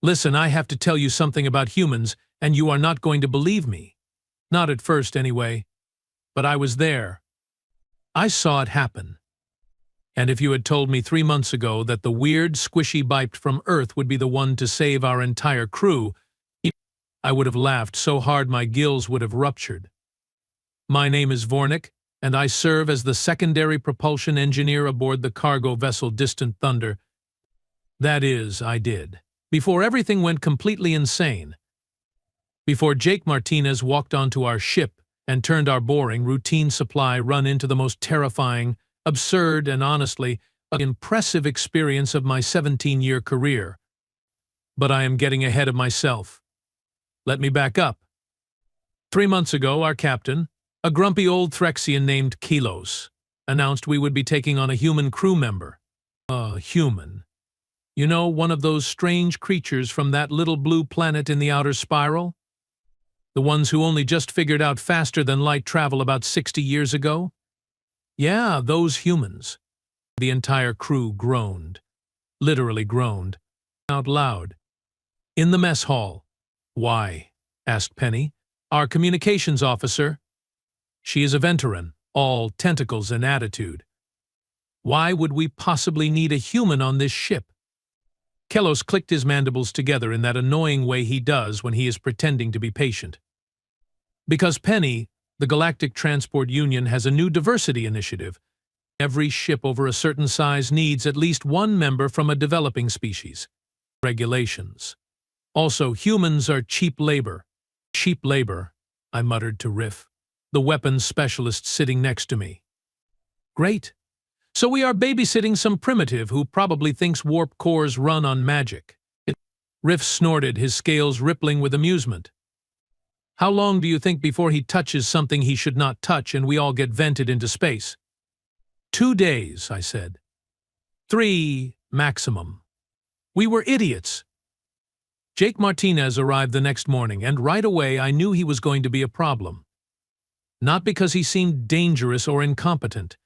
Listen, I have to tell you something about humans, and you are not going to believe me. Not at first, anyway. But I was there. I saw it happen. And if you had told me 3 months ago that the weird, squishy biped from Earth would be the one to save our entire crew, I would have laughed so hard my gills would have ruptured. My name is Vornik, and I serve as the secondary propulsion engineer aboard the cargo vessel Distant Thunder. That is, I did. Before everything went completely insane. Before Jake Martinez walked onto our ship and turned our boring, routine supply run into the most terrifying, absurd, and honestly, impressive experience of my 17-year career. But I am getting ahead of myself. Let me back up. 3 months ago, our captain, a grumpy old Threxian named Kilos, announced we would be taking on a human crew member. A human. You know, one of those strange creatures from that little blue planet in the outer spiral? The ones who only just figured out faster-than-light travel about 60 years ago? Yeah, those humans. The entire crew groaned. Literally groaned. Out loud. In the mess hall. Why? Asked Penny. Our communications officer. She is a veteran, all tentacles and attitude. Why would we possibly need a human on this ship? Kelos clicked his mandibles together in that annoying way he does when he is pretending to be patient. Because Penny, the Galactic Transport Union, has a new diversity initiative. Every ship over a certain size needs at least one member from a developing species. Regulations. Also, humans are cheap labor. Cheap labor, I muttered to Riff, the weapons specialist sitting next to me. Great. So we are babysitting some primitive who probably thinks warp cores run on magic. Riff snorted, his scales rippling with amusement. How long do you think before he touches something he should not touch and we all get vented into space? 2 days, I said. 3, maximum. We were idiots. Jake Martinez arrived the next morning, and right away I knew he was going to be a problem. Not because he seemed dangerous or incompetent.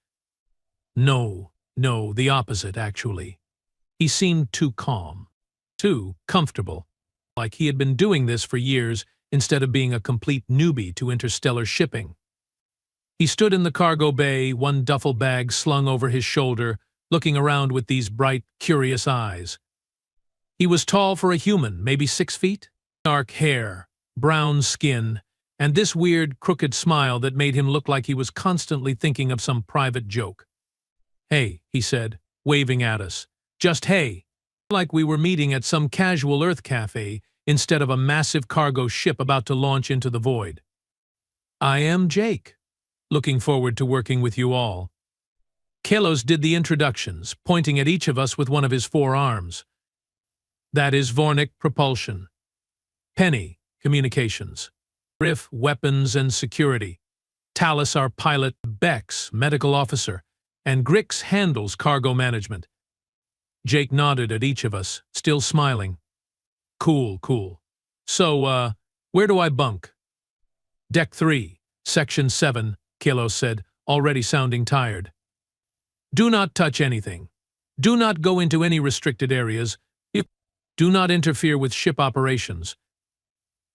No, the opposite, actually. He seemed too calm, too comfortable, like he had been doing this for years instead of being a complete newbie to interstellar shipping. He stood in the cargo bay, one duffel bag slung over his shoulder, looking around with these bright, curious eyes. He was tall for a human, maybe 6 feet. Dark hair, brown skin, and this weird, crooked smile that made him look like he was constantly thinking of some private joke. Hey, he said, waving at us. Just hey. Like we were meeting at some casual Earth cafe instead of a massive cargo ship about to launch into the void. I am Jake. Looking forward to working with you all. Kelos did the introductions, pointing at each of us with one of his 4 arms. That is Vornik, propulsion. Penny, communications. Riff, weapons and security. Talus, our pilot. Bex, medical officer. And Grix handles cargo management. Jake nodded at each of us, still smiling. Cool. So, where do I bunk? Deck 3, Section 7, Kelos said, already sounding tired. Do not touch anything. Do not go into any restricted areas. Do not interfere with ship operations.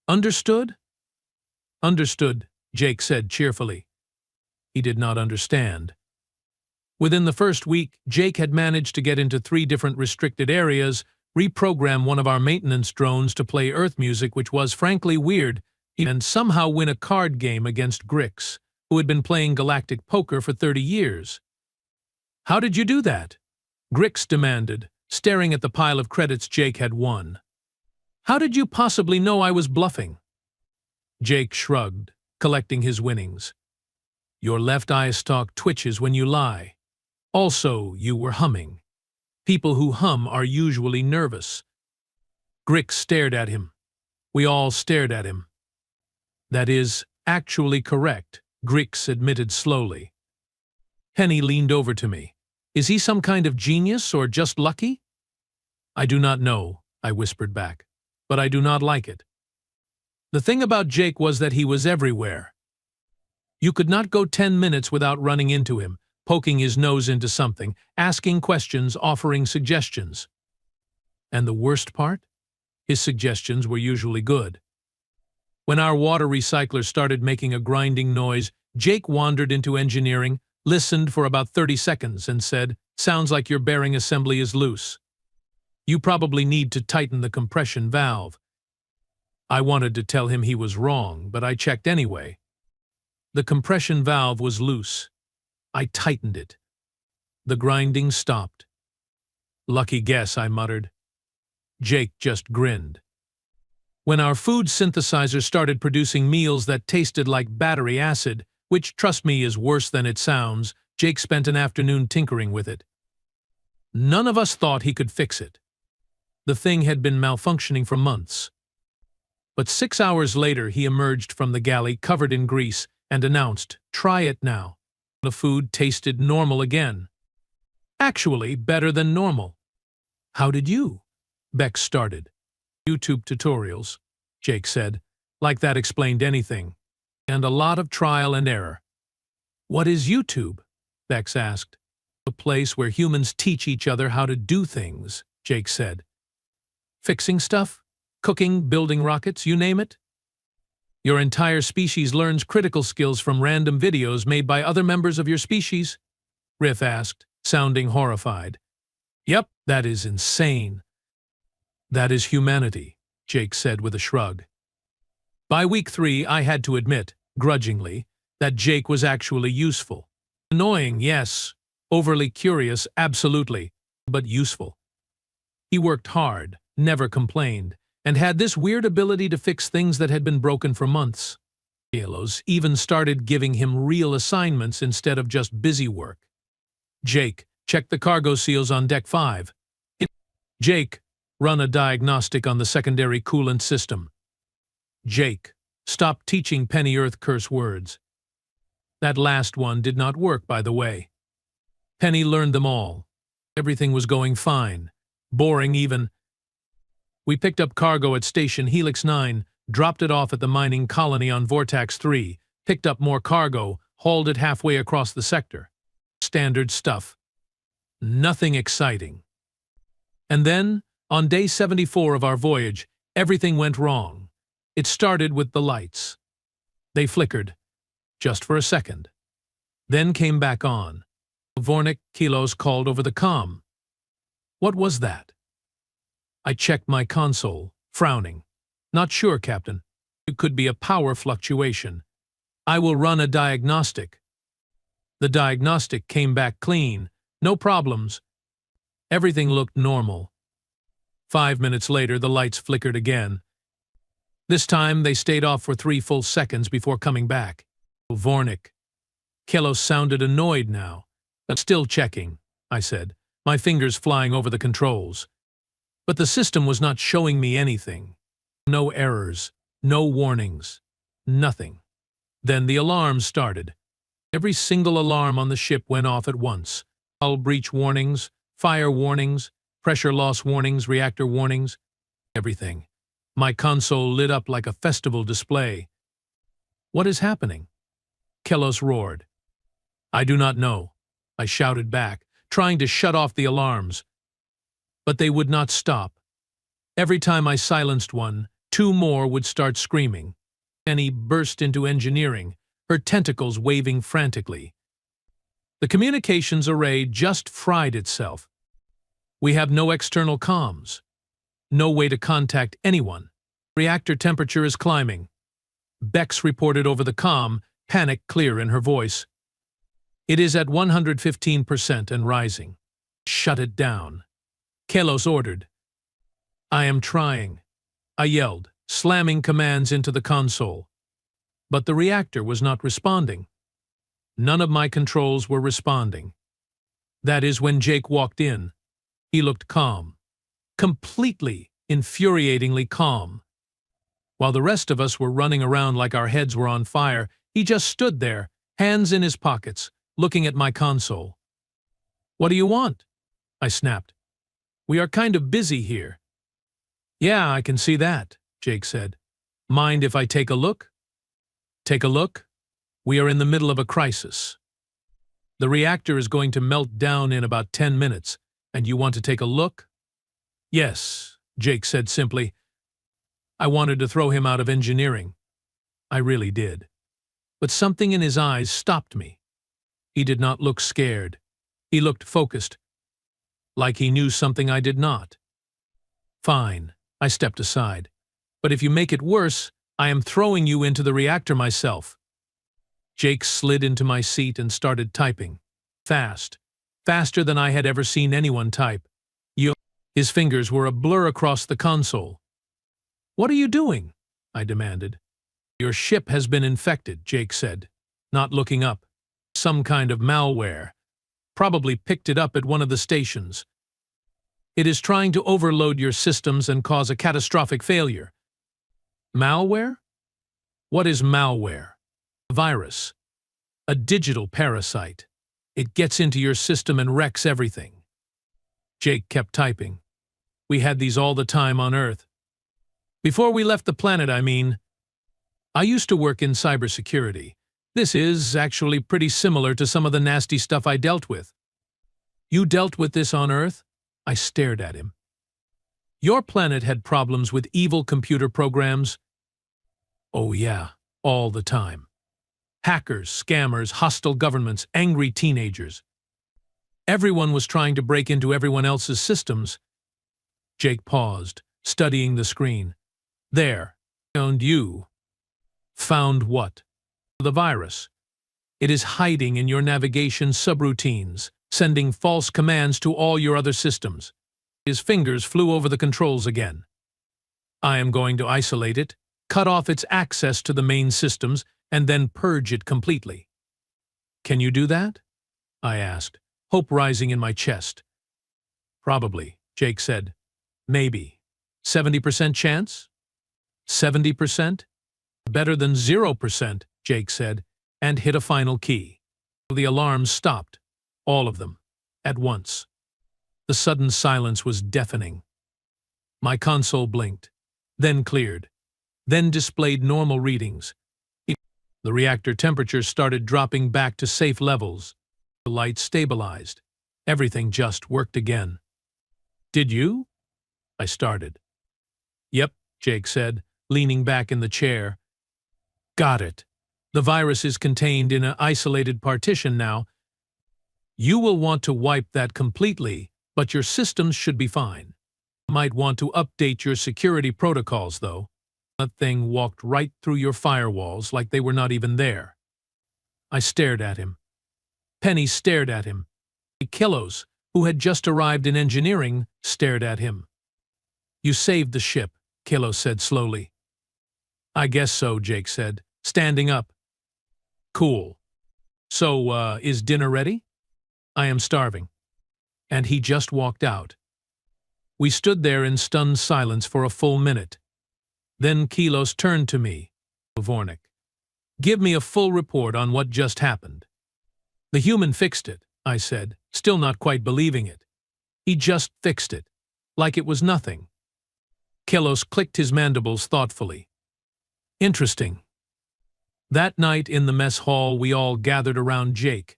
Understood? Understood, Jake said cheerfully. He did not understand. Within the first week, Jake had managed to get into 3 different restricted areas, reprogram one of our maintenance drones to play Earth music, which was frankly weird, and somehow win a card game against Grix, who had been playing galactic poker for 30 years. How did you do that? Grix demanded, staring at the pile of credits Jake had won. How did you possibly know I was bluffing? Jake shrugged, collecting his winnings. Your left eye stalk twitches when you lie. Also, you were humming. People who hum are usually nervous. Grix stared at him. We all stared at him. That is actually correct, Grix admitted slowly. Penny leaned over to me. Is he some kind of genius or just lucky? I do not know, I whispered back, but I do not like it. The thing about Jake was that he was everywhere. You could not go 10 minutes without running into him, poking his nose into something, asking questions, offering suggestions. And the worst part? His suggestions were usually good. When our water recycler started making a grinding noise, Jake wandered into engineering, listened for about 30 seconds, and said, "Sounds like your bearing assembly is loose. You probably need to tighten the compression valve." I wanted to tell him he was wrong, but I checked anyway. The compression valve was loose. I tightened it. The grinding stopped. "Lucky guess," I muttered. Jake just grinned. When our food synthesizer started producing meals that tasted like battery acid, which, trust me, is worse than it sounds, Jake spent an afternoon tinkering with it. None of us thought he could fix it. The thing had been malfunctioning for months. But 6 hours later, he emerged from the galley covered in grease and announced, "Try it now." The food tasted normal again. Actually, better than normal. "How did you?" Beck started. "YouTube tutorials," Jake said, like that explained anything. "And a lot of trial and error." "What is YouTube?" Bex asked. "A place where humans teach each other how to do things," Jake said. "Fixing stuff? Cooking, building rockets, you name it? Your entire species learns critical skills from random videos made by other members of your species?" Riff asked, sounding horrified. "Yep, that is insane." "That is humanity," Jake said with a shrug. By week 3, I had to admit, grudgingly, that Jake was actually useful. Annoying, yes. Overly curious, absolutely. But useful. He worked hard, never complained, and had this weird ability to fix things that had been broken for months. Kalos even started giving him real assignments instead of just busy work. "Jake, check the cargo seals on Deck 5. Jake, run a diagnostic on the secondary coolant system. Jake, stop teaching Penny Earth curse words." That last one did not work, by the way. Penny learned them all. Everything was going fine. Boring even. We picked up cargo at Station Helix 9, dropped it off at the mining colony on Vortex 3, picked up more cargo, hauled it halfway across the sector. Standard stuff. Nothing exciting. And then, on day 74 of our voyage, everything went wrong. It started with the lights. They flickered, just for a second. Then came back on. Vornik Kilos called over the comm. "What was that?" I checked my console, frowning. "Not sure, Captain. It could be a power fluctuation. I will run a diagnostic." The diagnostic came back clean. No problems. Everything looked normal. 5 minutes later, the lights flickered again. This time, they stayed off for 3 full seconds before coming back. "Vornik." Kelos sounded annoyed now. "Still checking," I said, my fingers flying over the controls. But the system was not showing me anything. No errors, no warnings, nothing. Then the alarms started. Every single alarm on the ship went off at once. Hull breach warnings, fire warnings, pressure loss warnings, reactor warnings, everything. My console lit up like a festival display. "What is happening?" Kelos roared. "I do not know," I shouted back, trying to shut off the alarms. But they would not stop. Every time I silenced one, 2 more would start screaming. Penny burst into engineering, her tentacles waving frantically. The communications array just fried itself. "We have no external comms. No way to contact anyone. Reactor temperature is climbing." Bex reported over the comm, panic clear in her voice. "It is at 115% and rising. Shut it down." Kelos ordered. "I am trying," I yelled, slamming commands into the console. But the reactor was not responding. None of my controls were responding. That is when Jake walked in. He looked calm. Completely, infuriatingly calm. While the rest of us were running around like our heads were on fire, he just stood there, hands in his pockets, looking at my console. "What do you want?" I snapped. "We are kind of busy here." "Yeah, I can see that," Jake said. "Mind if I take a look?" "Take a look? We are in the middle of a crisis. The reactor is going to melt down in about 10 minutes, and you want to take a look?" "Yes," Jake said simply. I wanted to throw him out of engineering. I really did. But something in his eyes stopped me. He did not look scared. He looked focused, like he knew something I did not. Fine, I stepped aside. But if you make it worse, I am throwing you into the reactor myself. Jake slid into my seat and started typing. Fast. Faster than I had ever seen anyone type. His fingers were a blur across the console. "What are you doing?" I demanded. "Your ship has been infected," Jake said, not looking up. "Some kind of malware. Probably picked it up at one of the stations. It is trying to overload your systems and cause a catastrophic failure." Malware? What is malware? A virus. A digital parasite. It gets into your system and wrecks everything. Jake kept typing. "We had these all the time on Earth. Before we left the planet, I mean. I used to work in cybersecurity. This is actually pretty similar to some of the nasty stuff I dealt with." "You dealt with this on Earth?" I stared at him. "Your planet had problems with evil computer programs?" "Oh yeah, all the time. Hackers, scammers, hostile governments, angry teenagers. Everyone was trying to break into everyone else's systems." Jake paused, studying the screen. "There. And you." "Found what?" "The virus. It is hiding in your navigation subroutines, sending false commands to all your other systems." His fingers flew over the controls again. "I am going to isolate it, cut off its access to the main systems, and then purge it completely." "Can you do that?" I asked, hope rising in my chest. "Probably," Jake said. "Maybe. 70% chance?" 70%? "Better than 0%, Jake said, and hit a final key. The alarms stopped. All of them. At once. The sudden silence was deafening. My console blinked, then cleared, then displayed normal readings. The reactor temperature started dropping back to safe levels. The light stabilized. Everything just worked again. "Did you?" I started. "Yep," Jake said, leaning back in the chair. "Got it. The virus is contained in an isolated partition now. You will want to wipe that completely, but your systems should be fine. Might want to update your security protocols, though. That thing walked right through your firewalls like they were not even there." I stared at him. Penny stared at him. Kilos, who had just arrived in engineering, stared at him. "You saved the ship," Kilos said slowly. "I guess so," Jake said, standing up. "Cool. So, is dinner ready?" "I am starving." And he just walked out. We stood there in stunned silence for a full minute. Then Kilos turned to me. "Vornik, give me a full report on what just happened." "The human fixed it," I said, still not quite believing it. "He just fixed it. Like it was nothing." Kilos clicked his mandibles thoughtfully. "Interesting." That night in the mess hall, we all gathered around Jake.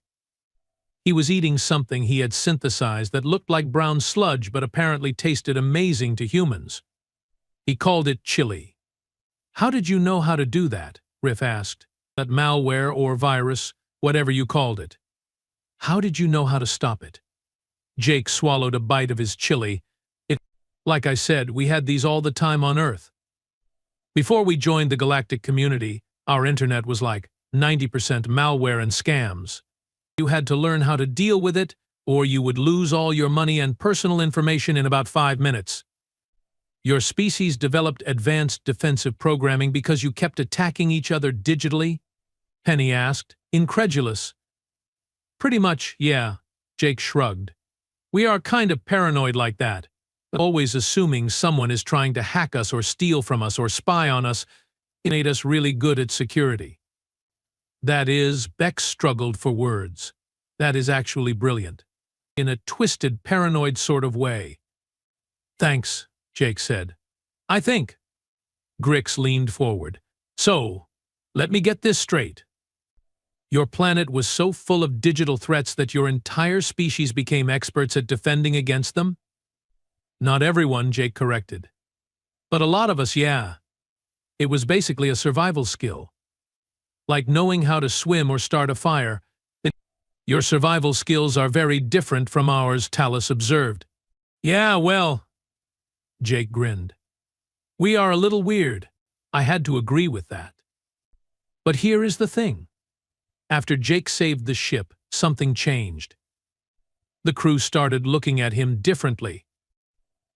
He was eating something he had synthesized that looked like brown sludge but apparently tasted amazing to humans. He called it chili. "How did you know how to do that?" Riff asked. "That malware or virus, whatever you called it. How did you know how to stop it?" Jake swallowed a bite of his chili. Like I said, we had these all the time on Earth. Before we joined the galactic community, our internet was like 90% malware and scams. You had to learn how to deal with it, or you would lose all your money and personal information in about 5 minutes. Your species developed advanced defensive programming because you kept attacking each other digitally? Penny asked, incredulous. "Pretty much, yeah," Jake shrugged. "We are kind of paranoid like that, always assuming someone is trying to hack us or steal from us or spy on us. It made us really good at security." That is, Beck struggled for words. That is actually brilliant. In a twisted, paranoid sort of way. "Thanks," Jake said. "I think." Grix leaned forward. "So, let me get this straight. Your planet was so full of digital threats that your entire species became experts at defending against them?" "Not everyone," Jake corrected. "But a lot of us, yeah. It was basically a survival skill. Like knowing how to swim or start a fire. Your survival skills are very different from ours, Talus observed. Yeah, well, Jake grinned. We are a little weird. I had to agree with that. But here is the thing. After Jake saved the ship, something changed. The crew started looking at him differently.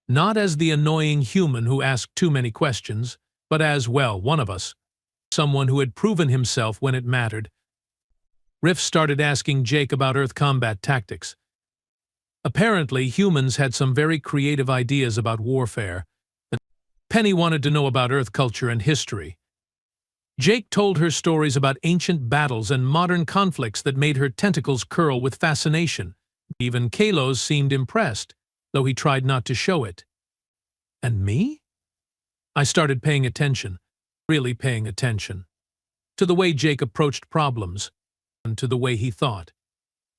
Not as the annoying human who asked too many questions, but as, well, one of us. Someone who had proven himself when it mattered. Riff started asking Jake about Earth combat tactics. Apparently, humans had some very creative ideas about warfare. Penny wanted to know about Earth culture and history. Jake told her stories about ancient battles and modern conflicts that made her tentacles curl with fascination. Even Kalos seemed impressed, though he tried not to show it. And me? I started paying attention, really paying attention, to the way Jake approached problems, and to the way he thought.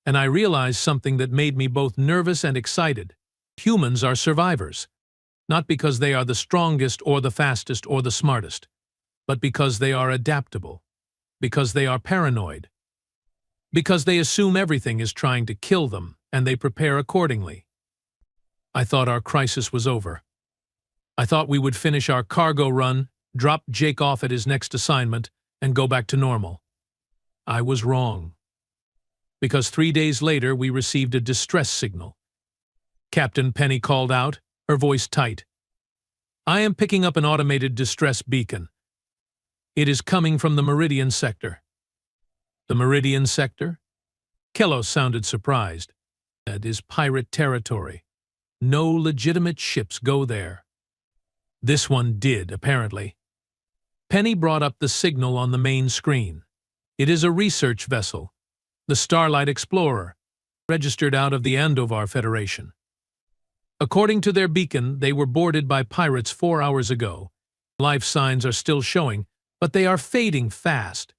And I realized something that made me both nervous and excited. Humans are survivors, not because they are the strongest or the fastest or the smartest, but because they are adaptable, because they are paranoid, because they assume everything is trying to kill them, and they prepare accordingly. I thought our crisis was over. I thought we would finish our cargo run, drop Jake off at his next assignment, and go back to normal. I was wrong. Because 3 days later we received a distress signal. Captain Penny called out, her voice tight. I am picking up an automated distress beacon. It is coming from the Meridian sector. The Meridian sector? Kelos sounded surprised. That is pirate territory. No legitimate ships go there. This one did, apparently. Penny brought up the signal on the main screen. It is a research vessel, the Starlight Explorer, registered out of the Andovar Federation. According to their beacon, they were boarded by pirates 4 hours ago. Life signs are still showing, but they are fading fast.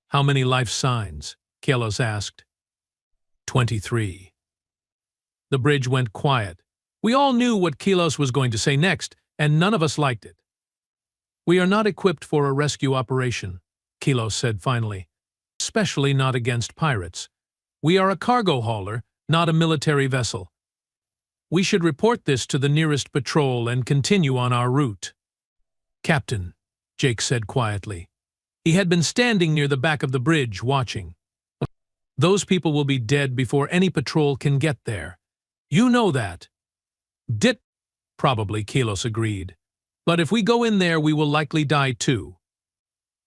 How many life signs? Kelos asked. 23. The bridge went quiet. We all knew what Kelos was going to say next, and none of us liked it. We are not equipped for a rescue operation, Kelos said finally, especially not against pirates. We are a cargo hauler, not a military vessel. We should report this to the nearest patrol and continue on our route. Captain, Jake said quietly. He had been standing near the back of the bridge, watching. Those people will be dead before any patrol can get there. You know that. Probably, Kelos agreed. But if we go in there, we will likely die too.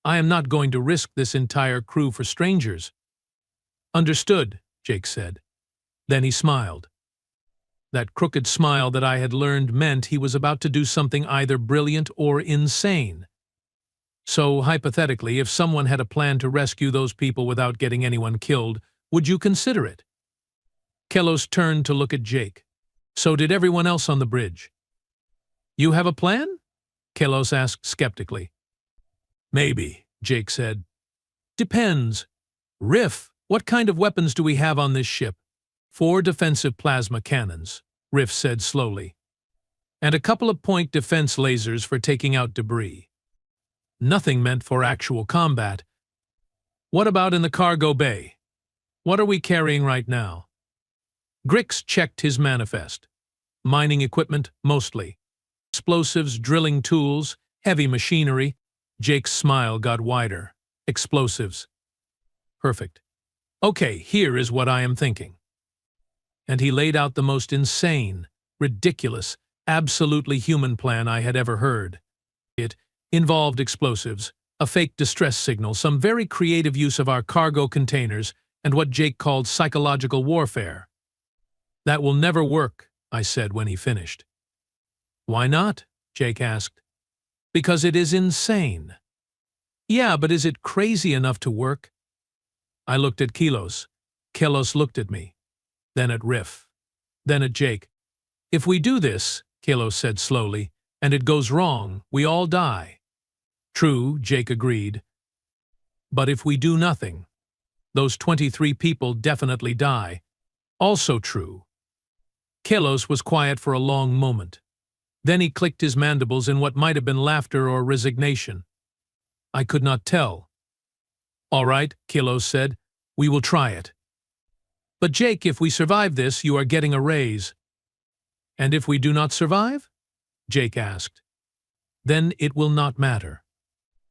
I am not going to risk this entire crew for strangers. Understood, Jake said. Then he smiled. That crooked smile that I had learned meant he was about to do something either brilliant or insane. So, hypothetically, if someone had a plan to rescue those people without getting anyone killed, would you consider it? Kelos turned to look at Jake. So did everyone else on the bridge. You have a plan? Kelos asked skeptically. Maybe, Jake said. Depends. Riff, what kind of weapons do we have on this ship? 4 defensive plasma cannons, Riff said slowly. And a couple of point defense lasers for taking out debris. Nothing meant for actual combat. What about in the cargo bay? What are we carrying right now? Grix checked his manifest. Mining equipment, mostly. Explosives, drilling tools, heavy machinery. Jake's smile got wider. Explosives. Perfect. Okay, here is what I am thinking. And he laid out the most insane, ridiculous, absolutely human plan I had ever heard. It involved explosives, a fake distress signal, some very creative use of our cargo containers, and what Jake called psychological warfare. That will never work, I said when he finished. Why not? Jake asked. Because it is insane. Yeah, but is it crazy enough to work? I looked at Kelos. Kelos looked at me. Then at Riff. Then at Jake. If we do this, Kelos said slowly, and it goes wrong, we all die. True, Jake agreed. But if we do nothing, those 23 people definitely die. Also true. Kelos was quiet for a long moment. Then he clicked his mandibles in what might have been laughter or resignation. I could not tell. All right, Kilos said. We will try it. But Jake, if we survive this, you are getting a raise. And if we do not survive? Jake asked. Then it will not matter.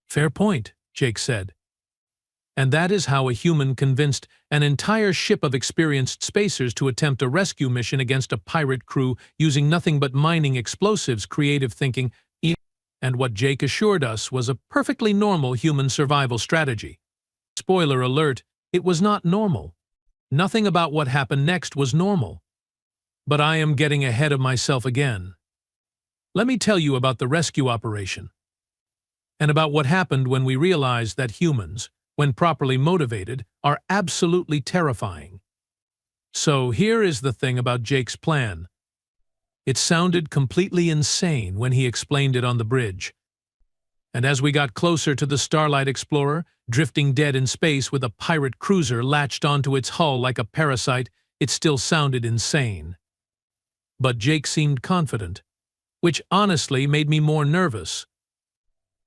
Fair point, Jake said. And that is how a human convinced an entire ship of experienced spacers to attempt a rescue mission against a pirate crew using nothing but mining explosives, creative thinking, and what Jake assured us was a perfectly normal human survival strategy. Spoiler alert, it was not normal. Nothing about what happened next was normal. But I am getting ahead of myself again. Let me tell you about the rescue operation, and about what happened when we realized that humans, when properly motivated, are absolutely terrifying. So here is the thing about Jake's plan. It sounded completely insane when he explained it on the bridge. And as we got closer to the Starlight Explorer, drifting dead in space with a pirate cruiser latched onto its hull like a parasite, it still sounded insane. But Jake seemed confident, which honestly made me more nervous.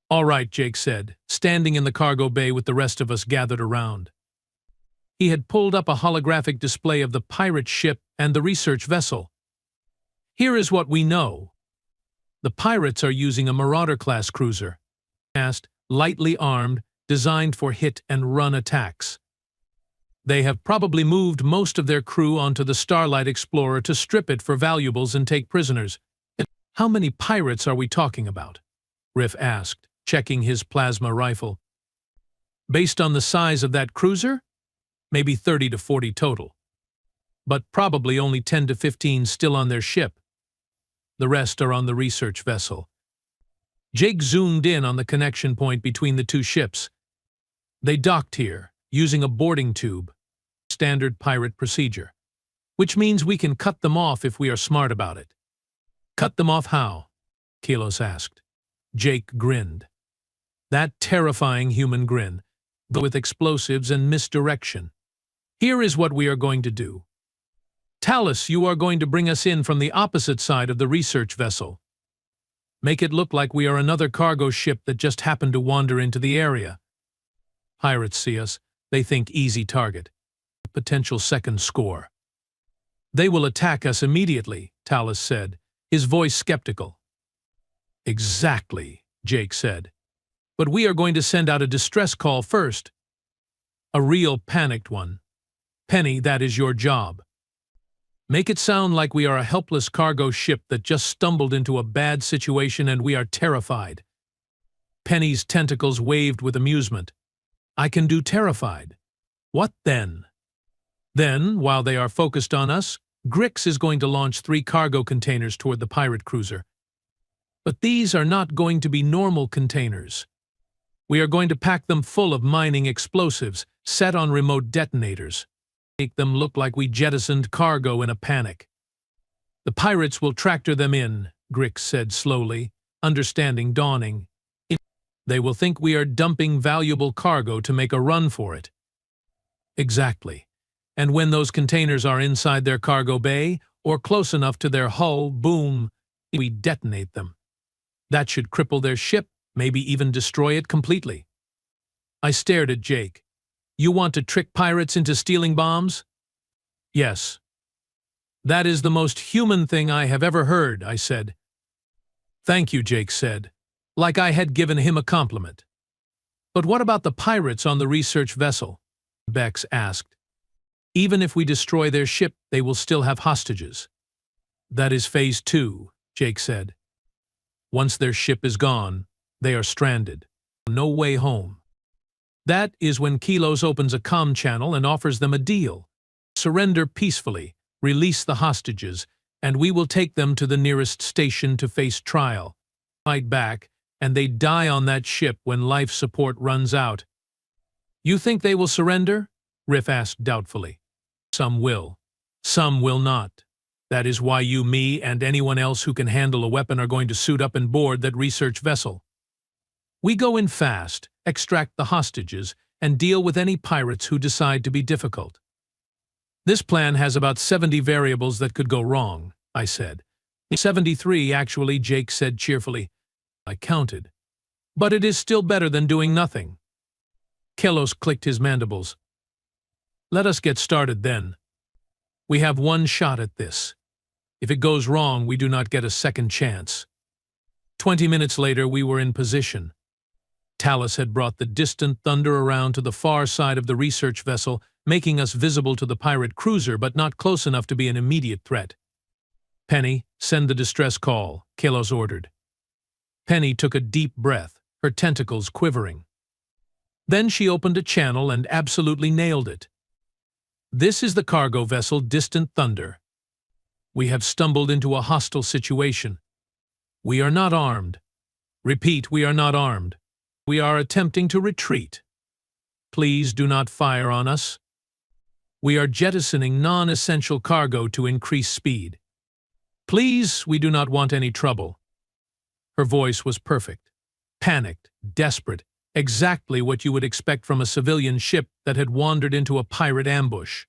All right, Jake said, standing in the cargo bay with the rest of us gathered around. He had pulled up a holographic display of the pirate ship and the research vessel. Here is what we know. The pirates are using a Marauder-class cruiser, lightly armed, designed for hit-and-run attacks. They have probably moved most of their crew onto the Starlight Explorer to strip it for valuables and take prisoners. How many pirates are we talking about? Riff asked, checking his plasma rifle. Based on the size of that cruiser? Maybe 30 to 40 total. But probably only 10 to 15 still on their ship. The rest are on the research vessel. Jake zoomed in on the connection point between the two ships. They docked here, using a boarding tube, standard pirate procedure, which means we can cut them off if we are smart about it. Cut them off how? Kilos asked. Jake grinned. That terrifying human grin, but with explosives and misdirection. Here is what we are going to do. Talus, you are going to bring us in from the opposite side of the research vessel. Make it look like we are another cargo ship that just happened to wander into the area. Pirates see us, they think easy target. Potential second score. They will attack us immediately, Talus said, his voice skeptical. Exactly, Jake said. But we are going to send out a distress call first. A real panicked one. Penny, that is your job. Make it sound like we are a helpless cargo ship that just stumbled into a bad situation and we are terrified. Penny's tentacles waved with amusement. I can do terrified. What then? Then, while they are focused on us, Grix is going to launch 3 cargo containers toward the pirate cruiser. But these are not going to be normal containers. We are going to pack them full of mining explosives set on remote detonators. Make them look like we jettisoned cargo in a panic. The pirates will tractor them in, Grix said slowly, understanding dawning. They will think we are dumping valuable cargo to make a run for it. Exactly. And when those containers are inside their cargo bay, or close enough to their hull, boom, we detonate them. That should cripple their ship, maybe even destroy it completely. I stared at Jake. You want to trick pirates into stealing bombs? Yes. That is the most human thing I have ever heard, I said. Thank you, Jake said, like I had given him a compliment. But what about the pirates on the research vessel? Bex asked. Even if we destroy their ship, they will still have hostages. That is phase 2, Jake said. Once their ship is gone, they are stranded. No way home. That is when Kilos opens a comm channel and offers them a deal. Surrender peacefully, release the hostages, and we will take them to the nearest station to face trial. Fight back, and they die on that ship when life support runs out. You think they will surrender? Riff asked doubtfully. Some will. Some will not. That is why you, me, and anyone else who can handle a weapon are going to suit up and board that research vessel. We go in fast, extract the hostages, and deal with any pirates who decide to be difficult. This plan has about 70 variables that could go wrong, I said. 73, actually, Jake said cheerfully. I counted. But it is still better than doing nothing. Kelos clicked his mandibles. Let us get started then. We have one shot at this. If it goes wrong, we do not get a second chance. 20 minutes later, we were in position. Talus had brought the distant thunder around to the far side of the research vessel, making us visible to the pirate cruiser, but not close enough to be an immediate threat. Penny, send the distress call, Kelos ordered. Penny took a deep breath, her tentacles quivering. Then she opened a channel and absolutely nailed it. This is the cargo vessel Distant Thunder. We have stumbled into a hostile situation. We are not armed. Repeat, we are not armed. We are attempting to retreat. Please do not fire on us. We are jettisoning non-essential cargo to increase speed. Please, we do not want any trouble. Her voice was perfect, panicked, desperate, exactly what you would expect from a civilian ship that had wandered into a pirate ambush.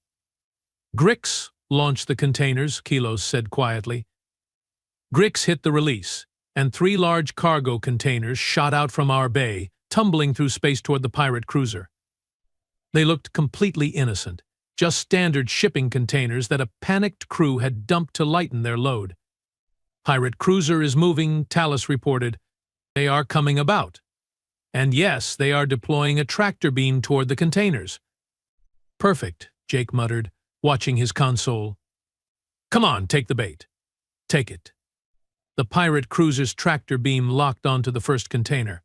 Grix, launch the containers, Kelos said quietly. Grix hit the release, and 3 large cargo containers shot out from our bay, tumbling through space toward the pirate cruiser. They looked completely innocent, just standard shipping containers that a panicked crew had dumped to lighten their load. Pirate cruiser is moving, Talus reported. They are coming about. And yes, they are deploying a tractor beam toward the containers. Perfect, Jake muttered, watching his console. Come on, take the bait. Take it. The pirate cruiser's tractor beam locked onto the first container.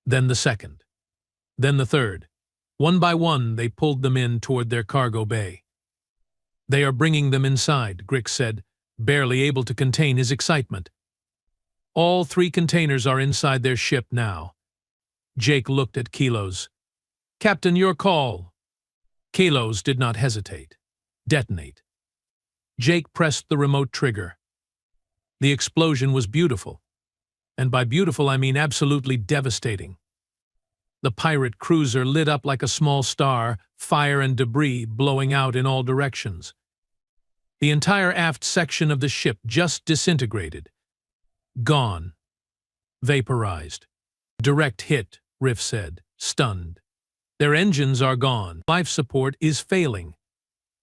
Then the second. Then the third. One by one, they pulled them in toward their cargo bay. They are bringing them inside, Grix said, barely able to contain his excitement. All 3 containers are inside their ship now. Jake looked at Kelos. Captain, your call. Kelos did not hesitate. Detonate. Jake pressed the remote trigger. The explosion was beautiful. And by beautiful, I mean absolutely devastating. The pirate cruiser lit up like a small star, fire and debris blowing out in all directions. The entire aft section of the ship just disintegrated. Gone. Vaporized. Direct hit, Riff said, stunned. Their engines are gone. Life support is failing.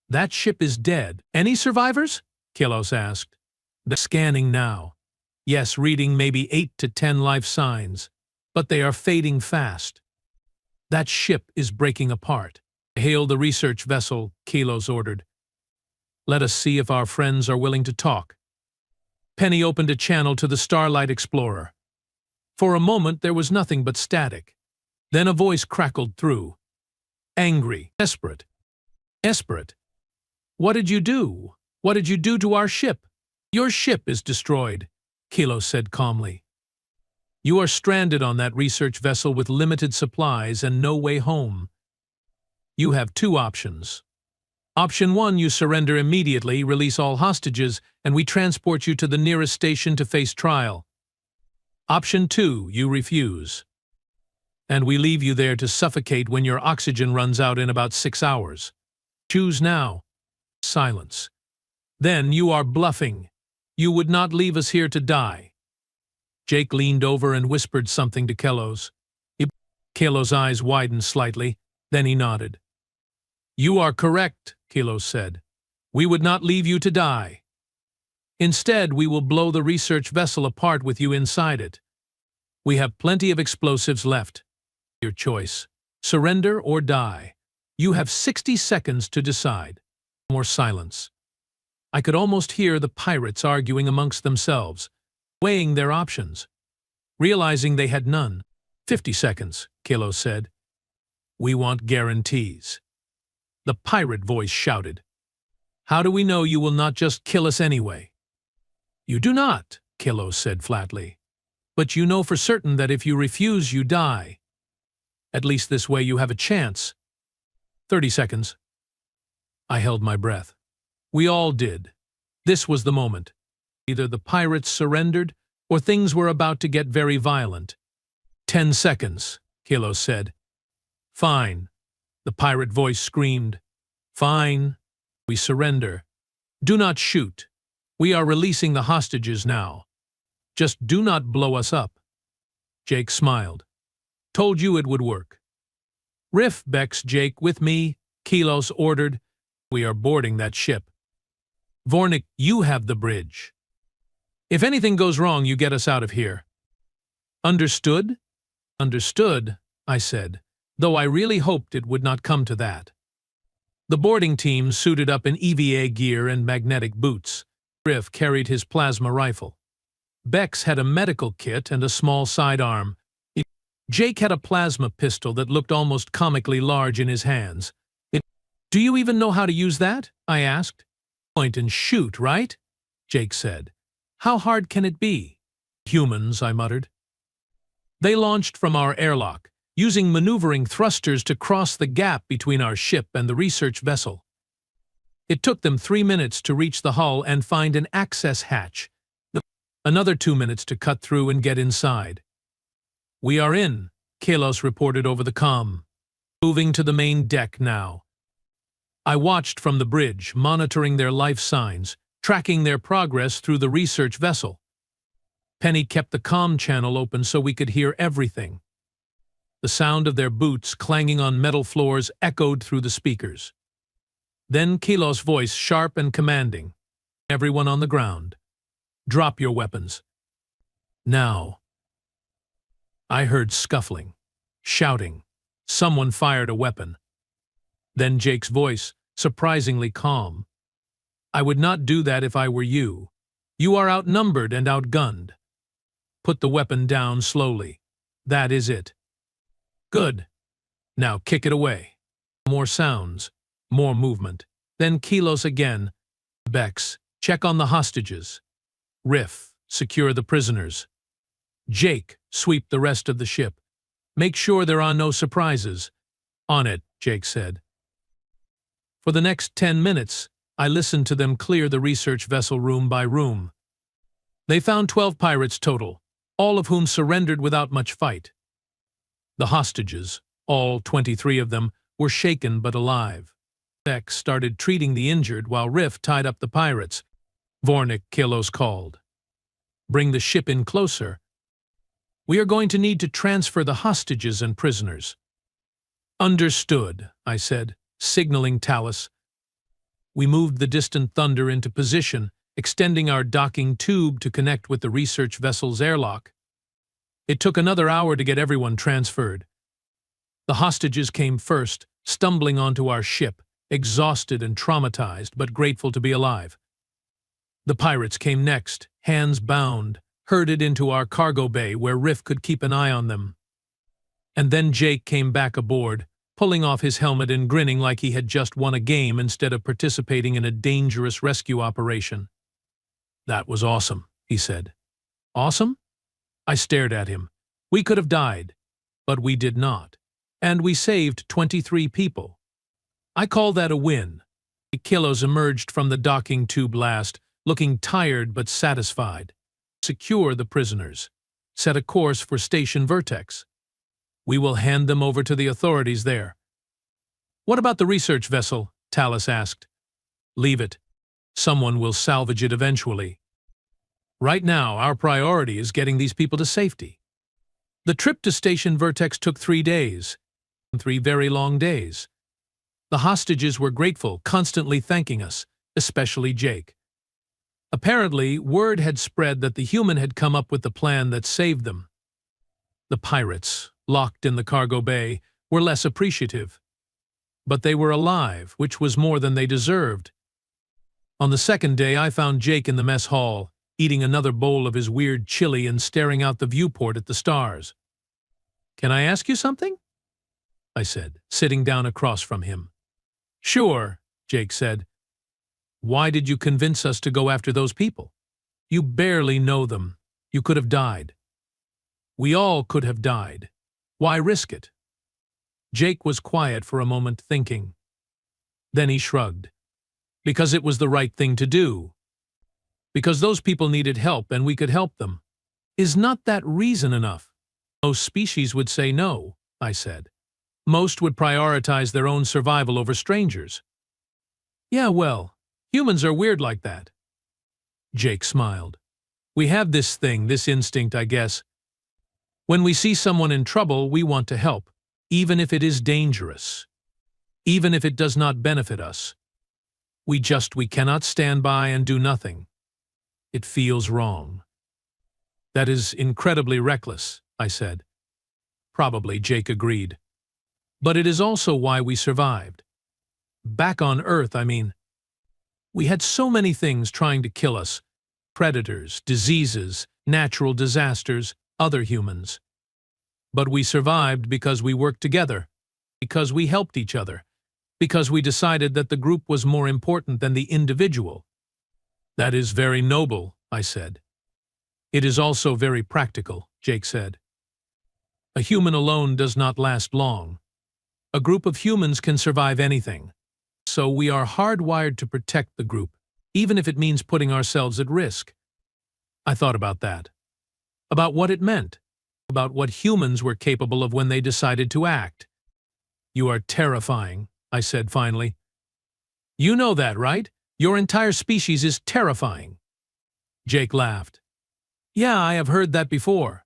That ship is dead. Any survivors? Kelos asked. They're scanning now. Yes, reading maybe 8 to 10 life signs, but they are fading fast. That ship is breaking apart. Hail the research vessel, Kelos ordered. Let us see if our friends are willing to talk. Penny opened a channel to the Starlight Explorer. For a moment there was nothing but static. Then a voice crackled through. Angry, desperate. Desperate. What did you do? What did you do to our ship? Your ship is destroyed, Kelos said calmly. You are stranded on that research vessel with limited supplies and no way home. You have 2 options. Option 1, you surrender immediately, release all hostages, and we transport you to the nearest station to face trial. Option 2, you refuse. And we leave you there to suffocate when your oxygen runs out in about 6 hours. Choose now. Silence. Then you are bluffing. You would not leave us here to die. Jake leaned over and whispered something to Kelos. Kelos' eyes widened slightly, then he nodded. You are correct, Kelos said. We would not leave you to die. Instead, we will blow the research vessel apart with you inside it. We have plenty of explosives left. Your choice. Surrender or die. You have 60 seconds to decide. More silence. I could almost hear the pirates arguing amongst themselves, weighing their options, realizing they had none. 50 seconds, Kelos said. We want guarantees. The pirate voice shouted. How do we know you will not just kill us anyway? You do not, Kelos said flatly. But you know for certain that if you refuse, you die. At least this way you have a chance. 30 seconds. I held my breath. We all did. This was the moment. Either the pirates surrendered, or things were about to get very violent. 10 seconds, Kelos said. Fine, the pirate voice screamed. Fine, we surrender. Do not shoot. We are releasing the hostages now. Just do not blow us up. Jake smiled. Told you it would work. Riff becks Jake with me, Kilos ordered. We are boarding that ship. Vornik, you have the bridge. If anything goes wrong, you get us out of here. Understood? Understood, I said, though I really hoped it would not come to that. The boarding team suited up in EVA gear and magnetic boots. Riff carried his plasma rifle. Bex had a medical kit and a small sidearm. Jake had a plasma pistol that looked almost comically large in his hands. Do you even know how to use that? I asked. Point and shoot, right? Jake said. How hard can it be? Humans, I muttered. They launched from our airlock, using maneuvering thrusters to cross the gap between our ship and the research vessel. It took them 3 minutes to reach the hull and find an access hatch. Another 2 minutes to cut through and get inside. We are in, Kalos reported over the comm. Moving to the main deck now. I watched from the bridge, monitoring their life signs, tracking their progress through the research vessel. Penny kept the comm channel open so we could hear everything. The sound of their boots clanging on metal floors echoed through the speakers. Then Kilos' voice, sharp and commanding. Everyone on the ground. Drop your weapons. Now. I heard scuffling, shouting. Someone fired a weapon. Then Jake's voice, surprisingly calm. I would not do that if I were you. You are outnumbered and outgunned. Put the weapon down slowly. That is it. Good. Now kick it away. More sounds, more movement. Then Kilos again. Bex, check on the hostages. Riff, secure the prisoners. Jake, sweep the rest of the ship. Make sure there are no surprises. On it, Jake said. For the next 10 minutes, I listened to them clear the research vessel room by room. They found 12 pirates total, all of whom surrendered without much fight. The hostages, all 23 of them, were shaken but alive. Bex started treating the injured while Riff tied up the pirates. Vornik, Kilos called. Bring the ship in closer. We are going to need to transfer the hostages and prisoners. Understood, I said, signaling Talus. We moved the distant Thunder into position, extending our docking tube to connect with the research vessel's airlock. It took another hour to get everyone transferred. The hostages came first, stumbling onto our ship, exhausted and traumatized, but grateful to be alive. The pirates came next, hands bound, herded into our cargo bay where Riff could keep an eye on them. And then Jake came back aboard, pulling off his helmet and grinning like he had just won a game instead of participating in a dangerous rescue operation. That was awesome, he said. Awesome? I stared at him. We could have died, but we did not. And we saved 23 people. I call that a win. Kilos emerged from the docking tube last, looking tired but satisfied. Secure the prisoners. Set a course for Station Vertex. We will hand them over to the authorities there. What about the research vessel? Talus asked. Leave it. Someone will salvage it eventually. Right now, our priority is getting these people to safety. The trip to Station Vertex took 3 days. 3 very long days. The hostages were grateful, constantly thanking us, especially Jake. Apparently, word had spread that the human had come up with the plan that saved them. The pirates, locked in the cargo bay, were less appreciative. But they were alive, which was more than they deserved. On the second day, I found Jake in the mess hall, eating another bowl of his weird chili and staring out the viewport at the stars. Can I ask you something? I said, sitting down across from him. Sure, Jake said. Why did you convince us to go after those people? You barely know them. You could have died. We all could have died. Why risk it? Jake was quiet for a moment, thinking. Then he shrugged. Because it was the right thing to do. Because those people needed help and we could help them. Is not that reason enough? Most species would say no, I said. Most would prioritize their own survival over strangers. Yeah, well, humans are weird like that. Jake smiled. We have this thing, this instinct, I guess. When we see someone in trouble, we want to help, even if it is dangerous, even if it does not benefit us. We cannot stand by and do nothing. It feels wrong. That is incredibly reckless, I said. Probably, Jake agreed. But it is also why we survived. Back on Earth, I mean. We had so many things trying to kill us. Predators, diseases, natural disasters, other humans. But we survived because we worked together, because we helped each other, because we decided that the group was more important than the individual. That is very noble, I said. It is also very practical, Jake said. A human alone does not last long. A group of humans can survive anything. So we are hardwired to protect the group, even if it means putting ourselves at risk. I thought about that. About what it meant. About what humans were capable of when they decided to act. You are terrifying, I said finally. You know that, right? Your entire species is terrifying. Jake laughed. Yeah, I have heard that before.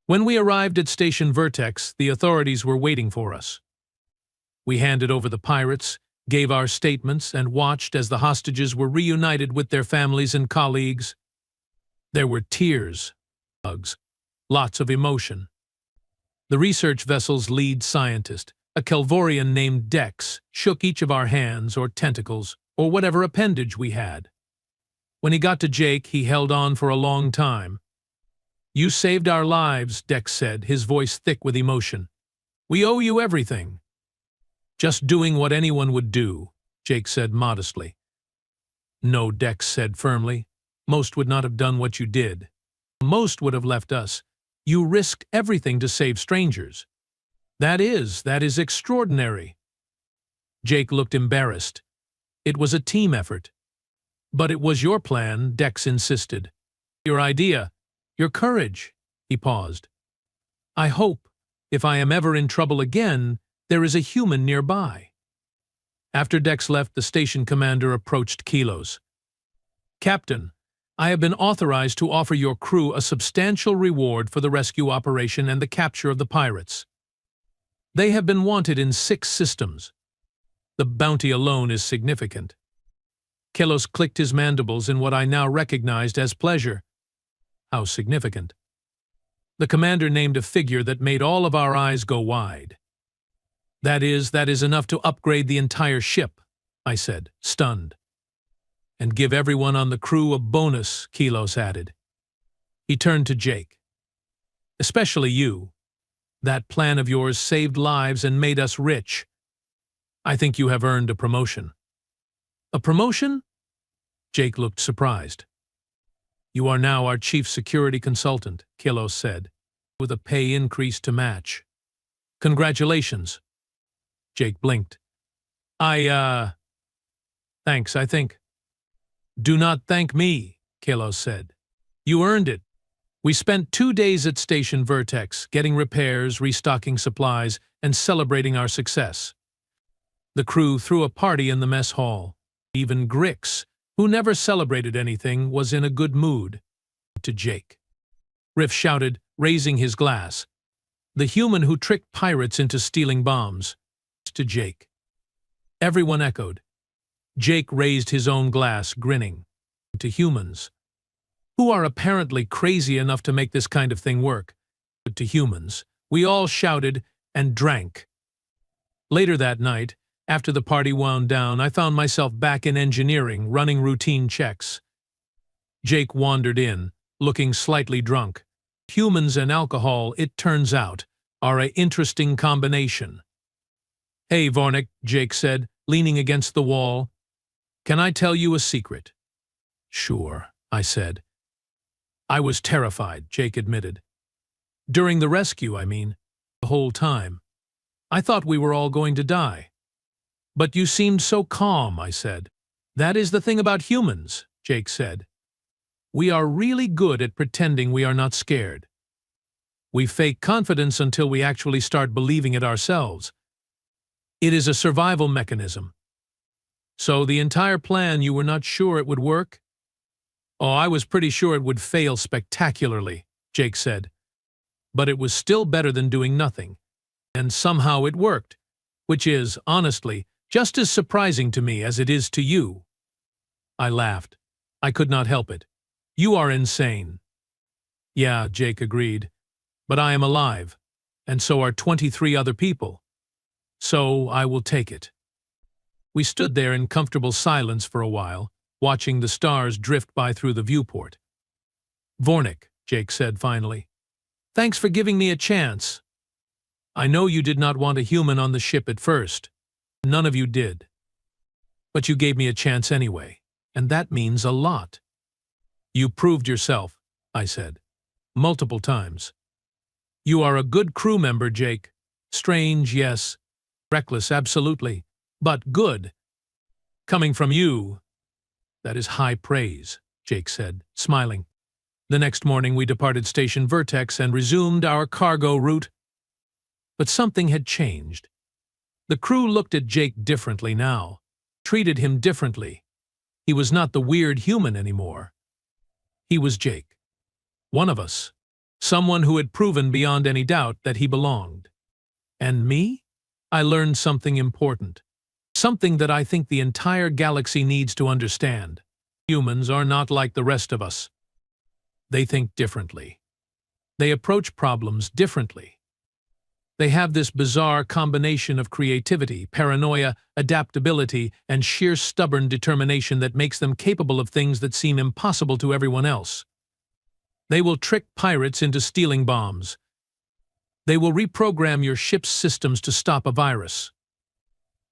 When we arrived at Station Vertex, the authorities were waiting for us. We handed over the pirates, gave our statements, and watched as the hostages were reunited with their families and colleagues. There were tears, hugs, lots of emotion. The research vessel's lead scientist, a Kelvorian named Dex, shook each of our hands or tentacles or whatever appendage we had. When he got to Jake, he held on for a long time. You saved our lives, Dex said, his voice thick with emotion. We owe you everything. Just doing what anyone would do, Jake said modestly. No, Dex said firmly. Most would not have done what you did. Most would have left us. You risked everything to save strangers. That is extraordinary. Jake looked embarrassed. It was a team effort. But it was your plan, Dex insisted. Your idea, your courage. He paused. I hope, if I am ever in trouble again, there is a human nearby. After Dex left, the station commander approached Kilos. Captain, I have been authorized to offer your crew a substantial reward for the rescue operation and the capture of the pirates. They have been wanted in 6 systems. The bounty alone is significant. Kilos clicked his mandibles in what I now recognized as pleasure. How significant. The commander named a figure that made all of our eyes go wide. That is enough to upgrade the entire ship, I said, stunned. And give everyone on the crew a bonus, Kilos added. He turned to Jake. Especially you. That plan of yours saved lives and made us rich. I think you have earned a promotion. A promotion? Jake looked surprised. You are now our chief security consultant, Kilos said, with a pay increase to match. Congratulations. Jake blinked. Thanks, I think. Do not thank me, Kilos said. You earned it. We spent 2 days at Station Vertex, getting repairs, restocking supplies, and celebrating our success. The crew threw a party in the mess hall. Even Grix, who never celebrated anything, was in a good mood. To Jake. Riff shouted, raising his glass. The human who tricked pirates into stealing bombs. To Jake. Everyone echoed. Jake raised his own glass, grinning. To humans. Who are apparently crazy enough to make this kind of thing work. To humans. We all shouted and drank. Later that night, after the party wound down, I found myself back in engineering, running routine checks. Jake wandered in, looking slightly drunk. Humans and alcohol, it turns out, are an interesting combination. Hey, Vornik, Jake said, leaning against the wall. Can I tell you a secret? Sure, I said. I was terrified, Jake admitted. During the rescue, I mean. The whole time. I thought we were all going to die. But you seemed so calm, I said. That is the thing about humans, Jake said. We are really good at pretending we are not scared. We fake confidence until we actually start believing it ourselves. It is a survival mechanism. So the entire plan, you were not sure it would work? Oh, I was pretty sure it would fail spectacularly, Jake said. but it was still better than doing nothing. And somehow it worked, which is, honestly, just as surprising to me as it is to you." I laughed. I could not help it. "You are insane." "Yeah," Jake agreed, "but I am alive, and so are 23 other people. So I will take it." We stood there in comfortable silence for a while, watching the stars drift by through the viewport. "Vornik," Jake said finally, "thanks for giving me a chance. I know you did not want a human on the ship at first. None of you did. But you gave me a chance anyway, and that means a lot." "You proved yourself," I said, "multiple times. You are a good crew member, Jake. Strange, yes. Reckless, absolutely. But good. Coming from you, that is high praise," Jake said, smiling. The next morning we departed Station Vertex and resumed our cargo route. But something had changed. The crew looked at Jake differently now, treated him differently. He was not the weird human anymore. He was Jake. One of us. Someone who had proven beyond any doubt that he belonged. And me? I learned something important. Something that I think the entire galaxy needs to understand. Humans are not like the rest of us. They think differently. They approach problems differently. They have this bizarre combination of creativity, paranoia, adaptability, and sheer stubborn determination that makes them capable of things that seem impossible to everyone else. They will trick pirates into stealing bombs. They will reprogram your ship's systems to stop a virus.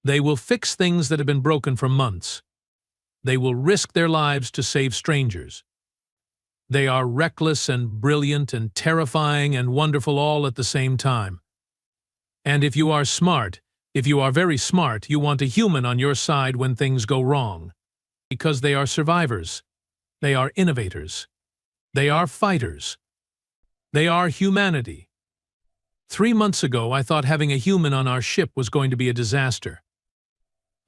They will fix things that have been broken for months. They will risk their lives to save strangers. They are reckless and brilliant and terrifying and wonderful all at the same time. And if you are smart, if you are very smart, you want a human on your side when things go wrong. Because they are survivors. They are innovators. They are fighters. They are humanity. 3 months ago, I thought having a human on our ship was going to be a disaster.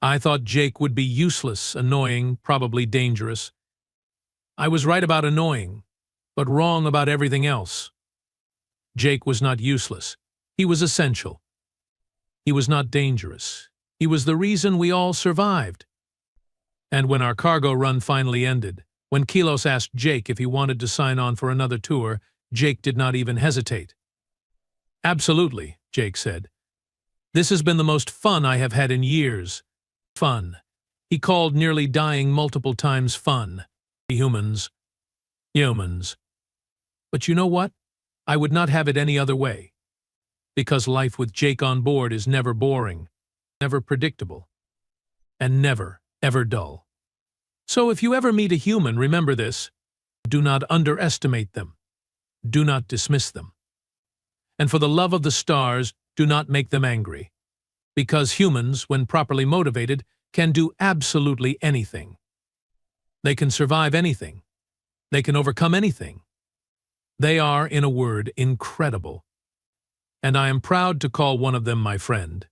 I thought Jake would be useless, annoying, probably dangerous. I was right about annoying, but wrong about everything else. Jake was not useless. He was essential. He was not dangerous. He was the reason we all survived. And when our cargo run finally ended, when Kilos asked Jake if he wanted to sign on for another tour, Jake did not even hesitate. "Absolutely," Jake said. "This has been the most fun I have had in years." Fun. He called nearly dying multiple times fun. Humans. Humans. But you know what? I would not have it any other way. Because life with Jake on board is never boring, never predictable, and never, ever dull. So if you ever meet a human, remember this. Do not underestimate them. Do not dismiss them. And for the love of the stars, do not make them angry. Because humans, when properly motivated, can do absolutely anything. They can survive anything. They can overcome anything. They are, in a word, incredible. And I am proud to call one of them my friend.